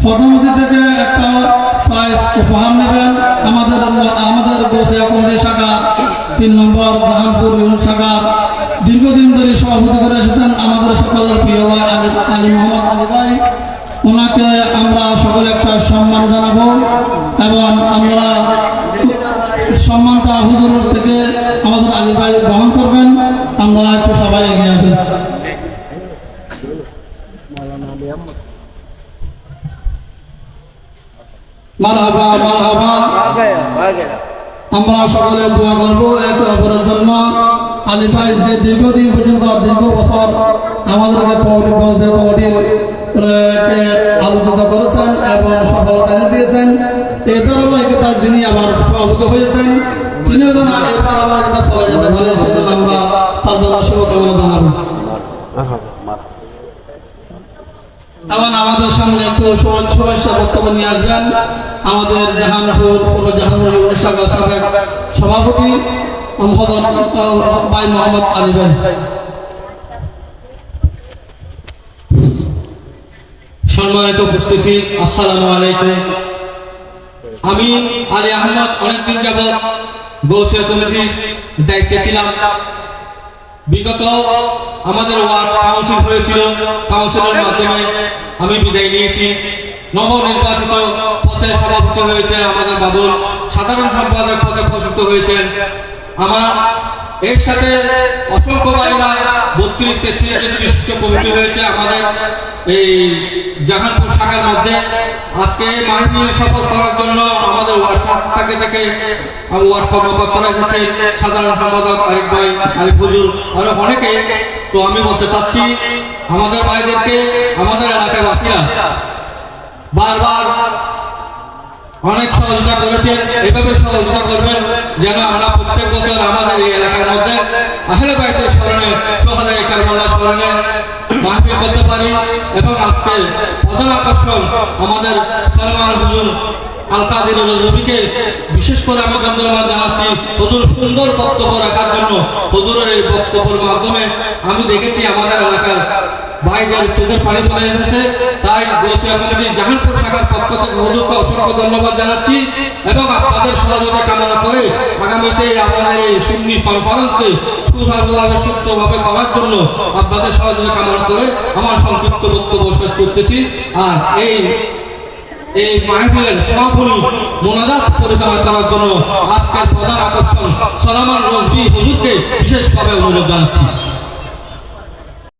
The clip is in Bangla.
প্রধানমন্ত্রী থেকে একটা প্রাইজ উপহার নেবেন। আমাদের গোসিয়া কমিটি শাখা 3 নম্বর জাহানপুর ইউনিট শাখা দীর্ঘদিন ধরে সভাপতি করে এসেছেন আমাদের সকলের প্রিয় ভাই আলী মোহাম্মদ আলী ভাই। ওনাকে আমরা সকলে একটা সম্মান জানাবো এবং আমরা সম্মানটা হুজুর থেকে আমাদের আলী ভাই গ্রহণ করবেন। আমরা একটু সবাই এগিয়ে আসুন। মারহাবা মারহাবা। আমরা সকলে দোয়া করবো একে অপরের জন্য। আলী ভাই যে দীর্ঘদিন পর্যন্ত দীর্ঘ বছর আমাদেরকে কমিটির আলোকিত করেছেন এবং সফলতা এনে দিয়েছেন। এই ধারাবাহিকতা যিনি আবার সভাপতি হয়েছেন তিনিও যেন এই ধারাবাহিকতা চলে যেতে পারে সেজন্য আমরা তার জন্য শুভকামনা জানাবো। এবং আমাদের সামনে একটু শুভেচ্ছা বক্তব্য নিয়ে আসবেন আমাদের জাহানপুর পূর্ব জাহানপুর ইউনিট শাখার সাবেক সভাপতি ভাই মোহাম্মদ আলী ভাই। সম্মানিত উপস্থিতি, আসসালামু আলাইকুম। আমি আলী আহমদ অনেকদিন যাবৎ গৌসিয়া কমিটির দায়িত্বে ছিলাম। বিগত আমাদের ওয়ার্ড কাউন্সিল হয়েছিল, কাউন্সিলের মাধ্যমে আমি বিদায় নিয়েছি। নবনির্বাচিত পথে সভাপতি হয়েছে আমাদের বাবুল, সাধারণ সম্পাদক পদে প্রশস্ত হয়েছেন আমার। এর সাথে অসংখ্য ভাইরা 32-33 বিশিষ্ট কমিটি হয়েছে আমাদের এই জাহানপুর শাখার মধ্যে। আজকে মাহফিল সফল করার জন্য আমাদের ওয়ার্ড থেকে ওয়ার্ড কর্মকর্তারা এসেছে, সাধারণ সম্পাদক আরিফ ভাই, আরিফ হুজুর, আরো অনেকে। তো আমি বলতে চাচ্ছি আমাদের ভাইদেরকে, আমাদের এলাকার বাসীরা বারবার অনেক সহযোগিতা করেছেন, এভাবে সহযোগিতা করবেন যেন আমরা প্রত্যেক বছর আমাদের এই এলাকার মধ্যে আহলে বাইতের স্মরণে, সোহাদায়ে কারবালার স্মরণে মাহফিল করতে পারি। এবং আজকে প্রধান আকর্ষণ আমাদের সালমান হুজুর আল কাদের রজবীকে বিশেষ করে আমি ধন্যবাদ জানাচ্ছি হুজুর সুন্দর বক্তব্য রাখার জন্য। হুজুরের এই বক্তব্যের মাধ্যমে আমি দেখেছি আমাদের এলাকার ভাইদের চোখের পানি চলে এসেছে। তাই গৌসিয়া কমিটির জাহানপুর শাখার পক্ষ থেকে হুজুরকে অসংখ্য ধন্যবাদ জানাচ্ছি এবং আপনাদের সহযোগিতা কামনা করে আগামীতে আমাদের এই সুন্নি কনফারেন্সকে সুচারুভাবে সুস্থভাবে করার জন্য আপনাদের সহযোগিতা কামনা করে আমার সংক্ষিপ্ত বক্তব্য শেষ করতেছি। আর এই মাহফিলের সমাপনী মোনাজাত পরিচালনা করার জন্য আজকের প্রধান আকর্ষণ সালমান রজবী হুজুরকে বিশেষভাবে অনুরোধ জানাচ্ছি।